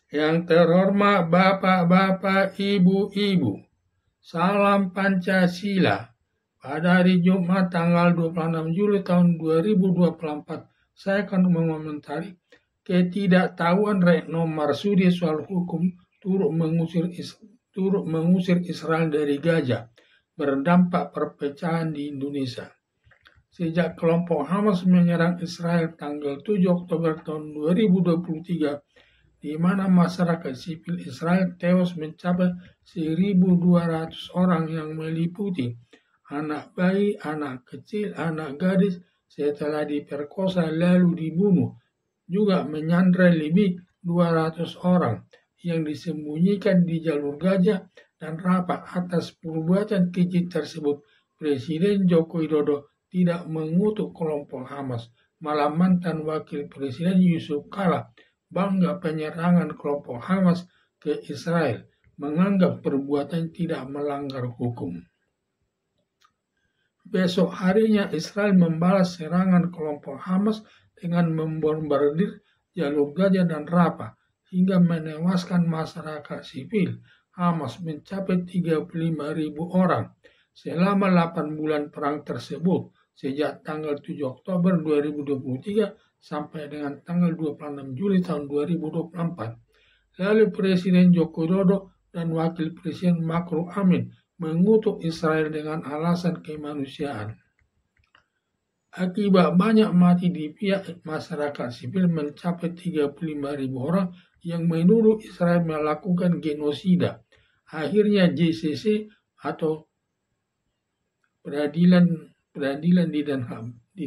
Yang terhormat Bapak-Bapak, Ibu-Ibu, salam Pancasila. Pada hari Jumat tanggal 26 Juli tahun 2024, saya akan mengomentari ketidaktahuan Retno Marsudi soal hukum turut mengusir Israel dari Gaza, berdampak perpecahan di Indonesia. Sejak kelompok Hamas menyerang Israel tanggal 7 Oktober tahun 2023, di mana masyarakat sipil Israel tewas mencapai 1.200 orang yang meliputi anak bayi, anak kecil, anak gadis setelah diperkosa lalu dibunuh. Juga menyandra lebih 200 orang yang disembunyikan di jalur Gaza dan Rafah. Atas perbuatan keji tersebut, Presiden Joko Widodo tidak mengutuk kelompok Hamas. Malah mantan Wakil Presiden Yusuf Kala bangga penyerangan kelompok Hamas ke Israel, menganggap perbuatan tidak melanggar hukum. Besok harinya Israel membalas serangan kelompok Hamas dengan membombardir jalur Gaza dan Rafah hingga menewaskan masyarakat sipil Hamas mencapai 35.000 orang selama 8 bulan perang tersebut sejak tanggal 7 Oktober 2023 sampai dengan tanggal 26 Juli tahun 2024. Lalu Presiden Joko Widodo dan Wakil Presiden Ma'ruf Amin mengutuk Israel dengan alasan kemanusiaan. Akibat banyak mati di pihak masyarakat sipil mencapai 35.000 orang yang menuduh Israel melakukan genosida. Akhirnya JCC atau peradilan di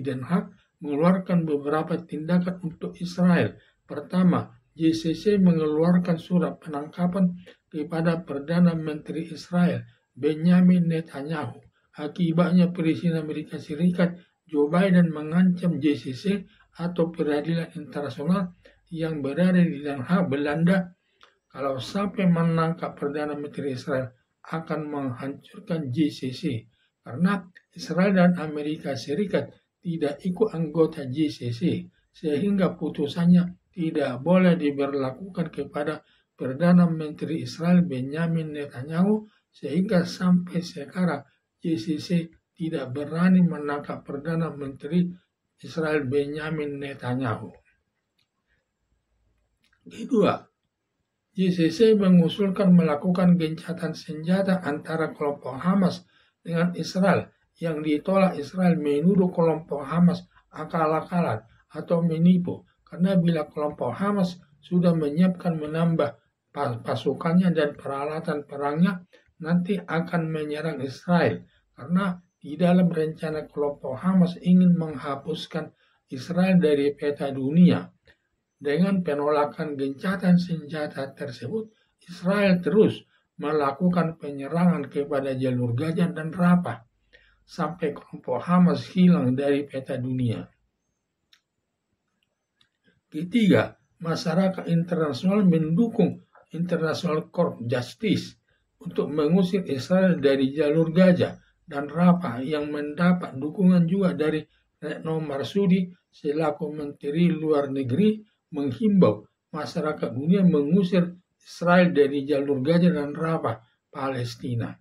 Den Haag mengeluarkan beberapa tindakan untuk Israel. Pertama, JCC mengeluarkan surat penangkapan kepada Perdana Menteri Israel Benjamin Netanyahu. Akibatnya Presiden Amerika Serikat Joe Biden mengancam JCC atau Peradilan Internasional yang berada di Den Haag, Belanda, kalau sampai menangkap Perdana Menteri Israel akan menghancurkan JCC. Karena Israel dan Amerika Serikat tidak ikut anggota JCC, sehingga putusannya tidak boleh diberlakukan kepada Perdana Menteri Israel Benjamin Netanyahu, sehingga sampai sekarang JCC tidak berani menangkap Perdana Menteri Israel Benjamin Netanyahu. Kedua, JCC mengusulkan melakukan gencatan senjata antara kelompok Hamas dengan Israel yang ditolak. Israel menuduh kelompok Hamas akal-akalan atau menipu karena bila kelompok Hamas sudah menyiapkan menambah pasukannya dan peralatan perangnya, nanti akan menyerang Israel karena di dalam rencana kelompok Hamas ingin menghapuskan Israel dari peta dunia. Dengan penolakan gencatan senjata tersebut, Israel terus melakukan penyerangan kepada jalur Gaza dan Rafah sampai kelompok Hamas hilang dari peta dunia. Ketiga, masyarakat internasional mendukung International Court Justice untuk mengusir Israel dari jalur Gaza dan Rafah yang mendapat dukungan juga dari Retno Marsudi selaku Menteri Luar Negeri, menghimbau masyarakat dunia mengusir Israel dari jalur Gaza dan Rafah, Palestina.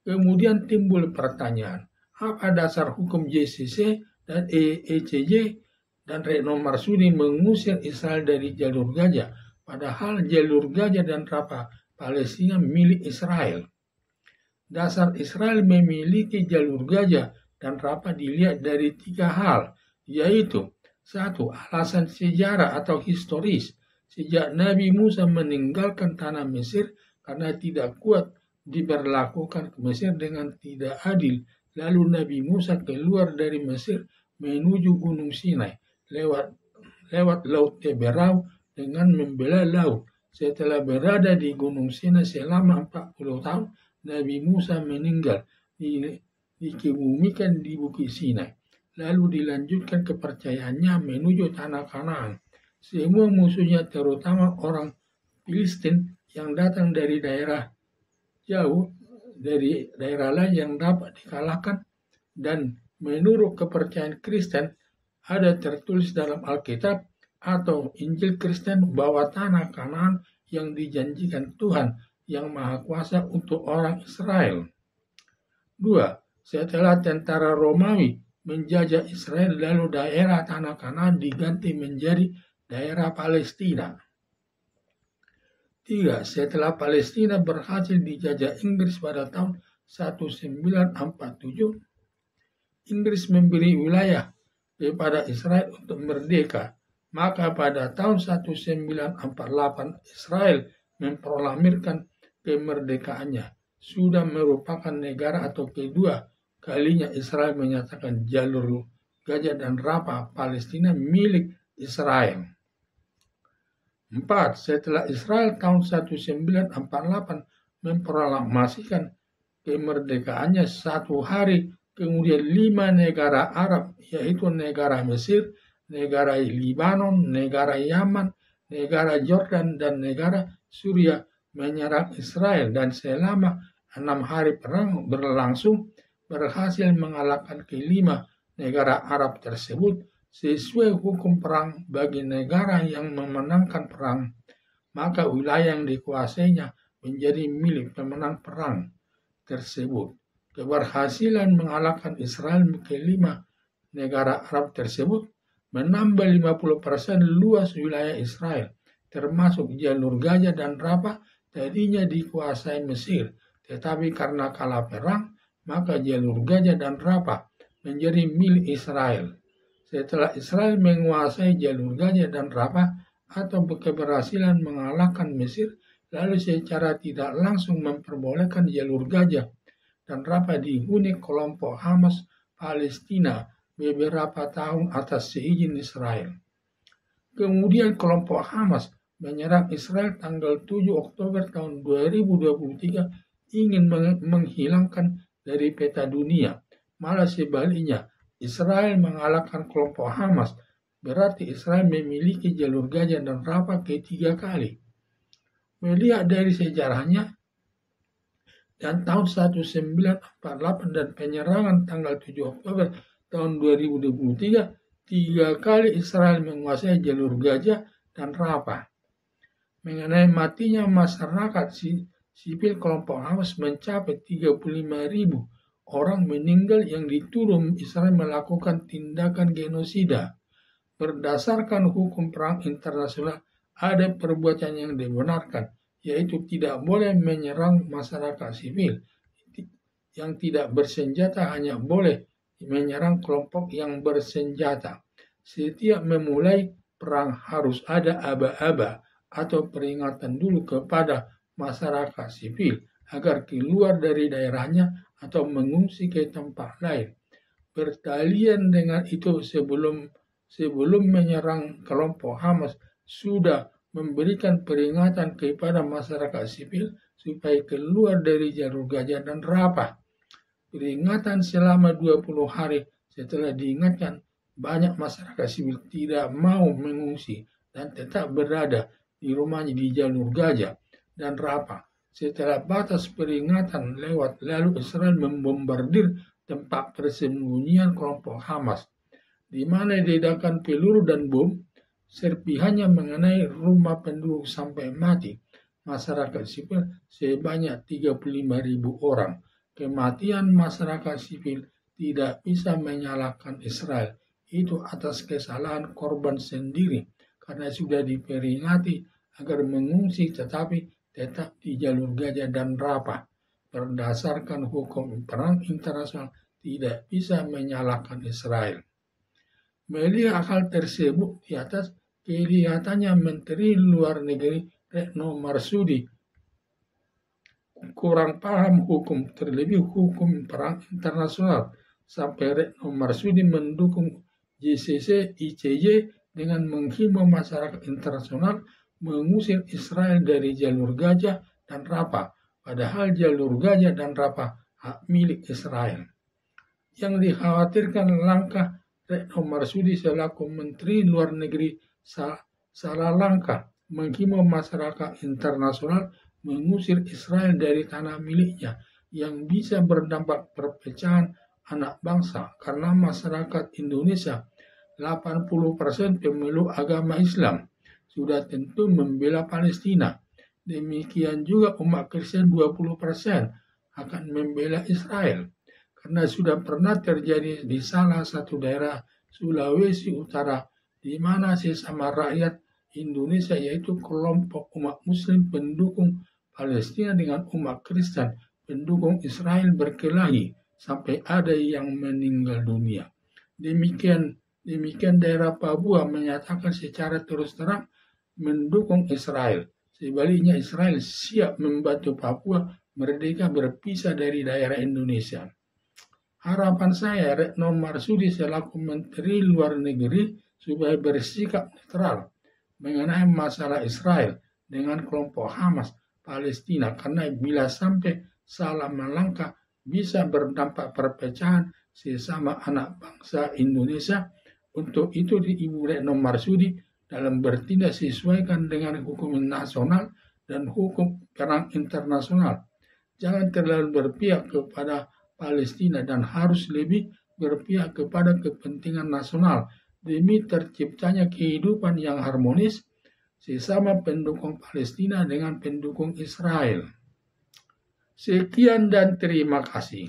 Kemudian timbul pertanyaan, apa dasar hukum JCC dan ECJ dan Retno Marsudi mengusir Israel dari jalur Gaza, padahal jalur Gaza dan Rafah Palestina milik Israel. Dasar Israel memiliki jalur Gaza dan Rafah dilihat dari 3 hal, yaitu 1. Alasan sejarah atau historis. Sejak Nabi Musa meninggalkan tanah Mesir karena tidak kuat diberlakukan ke Mesir dengan tidak adil, lalu Nabi Musa keluar dari Mesir menuju Gunung Sinai lewat Laut Teberau dengan membelah laut. Setelah berada di Gunung Sinai selama 40 tahun, Nabi Musa meninggal dikebumikan di Bukit Sinai. Lalu dilanjutkan kepercayaannya menuju tanah Kanaan. Semua musuhnya, terutama orang Filistin yang datang dari daerah jauh, dari daerah lain yang dapat dikalahkan. Dan menurut kepercayaan Kristen, ada tertulis dalam Alkitab, atau Injil Kristen bahwa tanah Kanaan yang dijanjikan Tuhan yang Maha Kuasa untuk orang Israel. 2. Setelah tentara Romawi menjajah Israel, lalu daerah tanah Kanaan diganti menjadi daerah Palestina. 3. Setelah Palestina berhasil dijajah Inggris pada tahun 1947, Inggris memberi wilayah kepada Israel untuk merdeka. Maka pada tahun 1948 Israel memproklamirkan kemerdekaannya. Sudah merupakan negara atau kedua kalinya Israel menyatakan jalur Gaza dan Rafah Palestina milik Israel. 4. Setelah Israel tahun 1948 memproklamasikan kemerdekaannya, satu hari kemudian 5 negara Arab, yaitu negara Mesir, negara Libanon, negara Yaman, negara Jordan, dan negara Suriah menyerang Israel, dan selama 6 hari perang berlangsung berhasil mengalahkan kelima negara Arab tersebut sesuai hukum perang. Bagi negara yang memenangkan perang, maka wilayah yang dikuasainya menjadi milik pemenang perang tersebut. Keberhasilan mengalahkan Israel kelima negara Arab tersebut menambah 50% luas wilayah Israel, termasuk jalur Gaza dan Rafah tadinya dikuasai Mesir. Tetapi karena kalah perang, maka jalur Gaza dan Rafah menjadi milik Israel. Setelah Israel menguasai jalur Gaza dan Rafah atau keberhasilan mengalahkan Mesir, lalu secara tidak langsung memperbolehkan jalur Gaza dan Rafah dihuni kelompok Hamas Palestina beberapa tahun atas seizin Israel. Kemudian kelompok Hamas menyerang Israel tanggal 7 Oktober tahun 2023 ingin menghilangkan dari peta dunia. Malah sebaliknya, Israel mengalahkan kelompok Hamas. Berarti Israel memiliki jalur Gaza dan Rafah ketiga kali. Melihat dari sejarahnya, dan tahun 1948 dan penyerangan tanggal 7 Oktober tahun 2023, 3 kali Israel menguasai jalur Gaza dan Rafah. Mengenai matinya masyarakat sipil, kelompok Hamas mencapai 35.000 orang meninggal yang dituduh Israel melakukan tindakan genosida. Berdasarkan hukum perang internasional, ada perbuatan yang dibenarkan, yaitu tidak boleh menyerang masyarakat sipil. Yang tidak bersenjata hanya boleh menyerang kelompok yang bersenjata. Setiap memulai perang harus ada aba-aba atau peringatan dulu kepada masyarakat sipil agar keluar dari daerahnya atau mengungsi ke tempat lain. Bertalian dengan itu, sebelum menyerang kelompok Hamas sudah memberikan peringatan kepada masyarakat sipil supaya keluar dari jalur Gaza dan Rafah. Peringatan selama 20 hari setelah diingatkan, banyak masyarakat sipil tidak mau mengungsi dan tetap berada di rumahnya di jalur Gaza dan Rafah. Setelah batas peringatan lewat, lalu Israel membombardir tempat persembunyian kelompok Hamas, di mana diledakan peluru dan bom. Serpihannya mengenai rumah penduduk sampai mati masyarakat sipil sebanyak 35.000 orang. Kematian masyarakat sipil tidak bisa menyalahkan Israel. Itu atas kesalahan korban sendiri karena sudah diperingati agar mengungsi tetapi tetap di jalur Gaza dan Rafah. Berdasarkan hukum perang internasional tidak bisa menyalahkan Israel. Melihat hal tersebut di atas, kelihatannya Menteri Luar Negeri Retno Marsudi kurang paham hukum, terlebih hukum perang internasional, sampai Retno Marsudi mendukung JCC ICJ dengan menghimbau masyarakat internasional mengusir Israel dari jalur Gaza dan Rafah, padahal jalur Gaza dan Rafah hak milik Israel. Yang dikhawatirkan langkah Retno Marsudi selaku Menteri Luar Negeri salah langkah menghimbau masyarakat internasional mengusir Israel dari tanah miliknya yang bisa berdampak perpecahan anak bangsa, karena masyarakat Indonesia 80% pemeluk agama Islam sudah tentu membela Palestina. Demikian juga umat Kristen 20% akan membela Israel. Karena sudah pernah terjadi di salah satu daerah Sulawesi Utara di mana sesama rakyat Indonesia yaitu kelompok umat muslim pendukung Palestina dengan umat Kristen pendukung Israel berkelahi sampai ada yang meninggal dunia. Demikian daerah Papua menyatakan secara terus terang mendukung Israel. Sebaliknya Israel siap membantu Papua merdeka berpisah dari daerah Indonesia. Harapan saya Retno Marsudi selaku Menteri Luar Negeri supaya bersikap netral mengenai masalah Israel dengan kelompok Hamas Palestina, karena bila sampai salah melangkah bisa berdampak perpecahan sesama anak bangsa Indonesia. Untuk itu Ibu Retno Marsudi dalam bertindak sesuaikan dengan hukum nasional dan hukum perang internasional. Jangan terlalu berpihak kepada Palestina dan harus lebih berpihak kepada kepentingan nasional demi terciptanya kehidupan yang harmonis sesama pendukung Palestina dengan pendukung Israel. Sekian dan terima kasih.